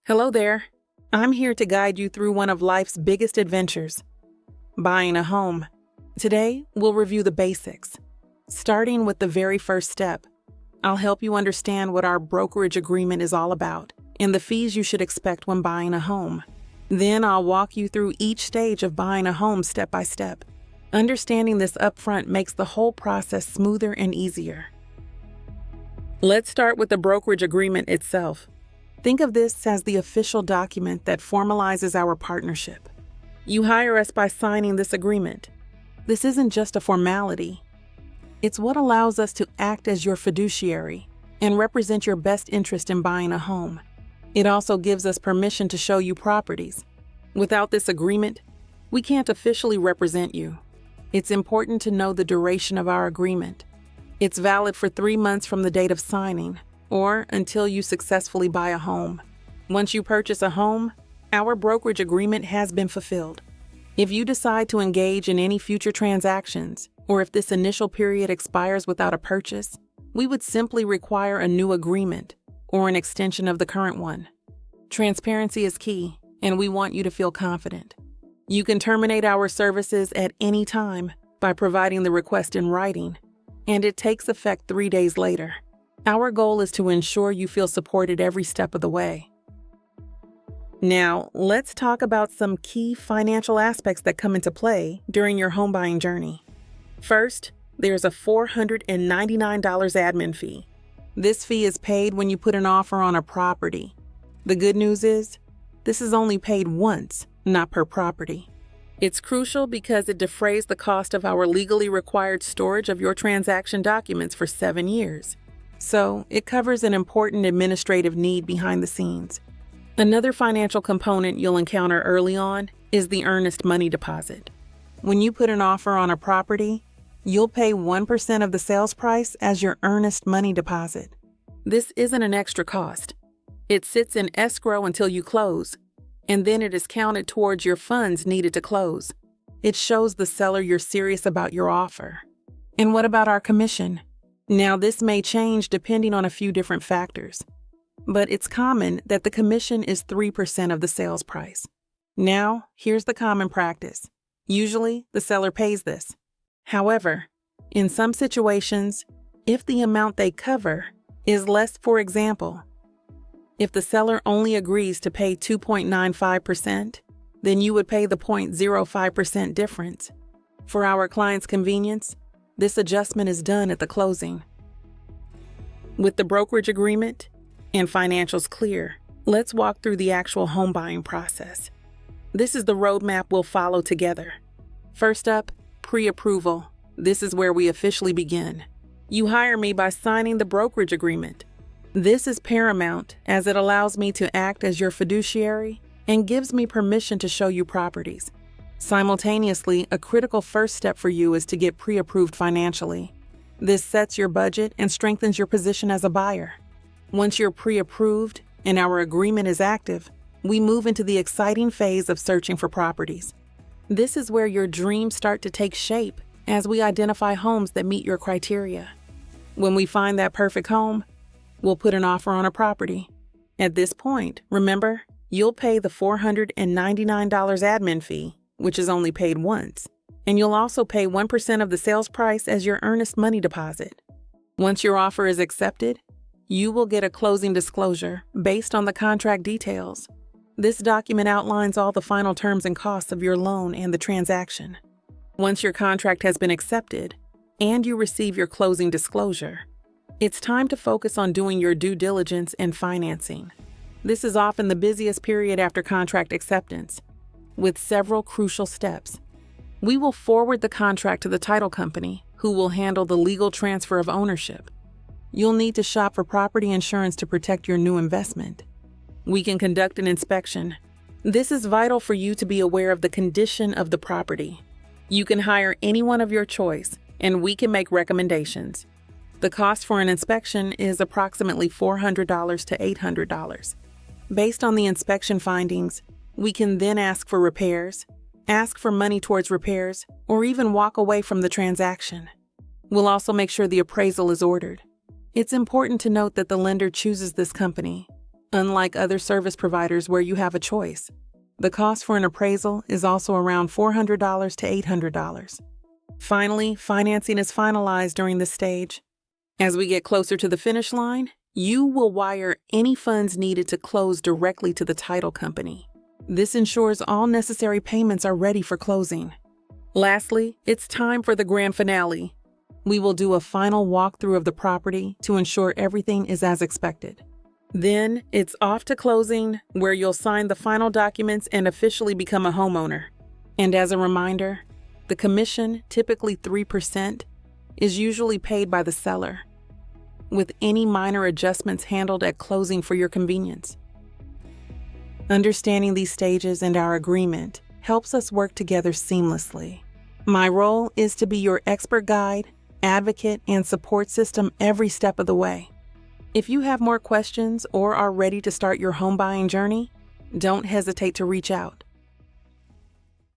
Hello there. I'm here to guide you through one of life's biggest adventures, buying a home. Today, we'll review the basics, starting with the very first step. I'll help you understand what our brokerage agreement is all about and the fees you should expect when buying a home. Then I'll walk you through each stage of buying a home step by step. Understanding this upfront makes the whole process smoother and easier. Let's start with the brokerage agreement itself. Think of this as the official document that formalizes our partnership. You hire us by signing this agreement. This isn't just a formality. It's what allows us to act as your fiduciary and represent your best interest in buying a home. It also gives us permission to show you properties. Without this agreement, we can't officially represent you. It's important to know the duration of our agreement. It's valid for 3 months from the date of signing, or until you successfully buy a home. Once you purchase a home, our brokerage agreement has been fulfilled. If you decide to engage in any future transactions, or if this initial period expires without a purchase, we would simply require a new agreement or an extension of the current one. Transparency is key, and we want you to feel confident. You can terminate our services at any time by providing the request in writing, and it takes effect 3 days later. Our goal is to ensure you feel supported every step of the way. Now, let's talk about some key financial aspects that come into play during your home buying journey. First, there's a $499 admin fee. This fee is paid when you put an offer on a property. The good news is, this is only paid once, not per property. It's crucial because it defrays the cost of our legally required storage of your transaction documents for 7 years. So, it covers an important administrative need behind the scenes. Another financial component you'll encounter early on is the earnest money deposit. When you put an offer on a property, you'll pay 1% of the sales price as your earnest money deposit. This isn't an extra cost. It sits in escrow until you close, and then it is counted towards your funds needed to close. It shows the seller you're serious about your offer. And what about our commission? Now, this may change depending on a few different factors, but it's common that the commission is 3% of the sales price. Now, here's the common practice. Usually, the seller pays this. However, in some situations, if the amount they cover is less, for example, if the seller only agrees to pay 2.95%, then you would pay the 0.05% difference. For our client's convenience, this adjustment is done at the closing. With the brokerage agreement and financials clear, let's walk through the actual home buying process. This is the roadmap we'll follow together. First up, pre-approval. This is where we officially begin. You hire me by signing the brokerage agreement. This is paramount as it allows me to act as your fiduciary and gives me permission to show you properties. Simultaneously, a critical first step for you is to get pre-approved financially. This sets your budget and strengthens your position as a buyer. Once you're pre-approved and our agreement is active, we move into the exciting phase of searching for properties. This is where your dreams start to take shape as we identify homes that meet your criteria. When we find that perfect home, we'll put an offer on a property. At this point, remember, you'll pay the $499 admin fee, which is only paid once, and you'll also pay 1% of the sales price as your earnest money deposit. Once your offer is accepted, you will get a closing disclosure based on the contract details. This document outlines all the final terms and costs of your loan and the transaction. Once your contract has been accepted and you receive your closing disclosure, it's time to focus on doing your due diligence and financing. This is often the busiest period after contract acceptance, with several crucial steps. We will forward the contract to the title company, who will handle the legal transfer of ownership. You'll need to shop for property insurance to protect your new investment. We can conduct an inspection. This is vital for you to be aware of the condition of the property. You can hire anyone of your choice, and we can make recommendations. The cost for an inspection is approximately $400 to $800. Based on the inspection findings, we can then ask for repairs, ask for money towards repairs, or even walk away from the transaction. We'll also make sure the appraisal is ordered. It's important to note that the lender chooses this company. unlike other service providers where you have a choice. The cost for an appraisal is also around $400 to $800. Finally, financing is finalized during this stage. As we get closer to the finish line, you will wire any funds needed to close directly to the title company. This ensures all necessary payments are ready for closing. Lastly, it's time for the grand finale. We will do a final walkthrough of the property to ensure everything is as expected. Then it's off to closing, where you'll sign the final documents and officially become a homeowner. And as a reminder, the commission, typically 3%, is usually paid by the seller, with any minor adjustments handled at closing for your convenience. Understanding these stages and our agreement helps us work together seamlessly. My role is to be your expert guide, advocate, and support system every step of the way. If you have more questions or are ready to start your home buying journey, don't hesitate to reach out.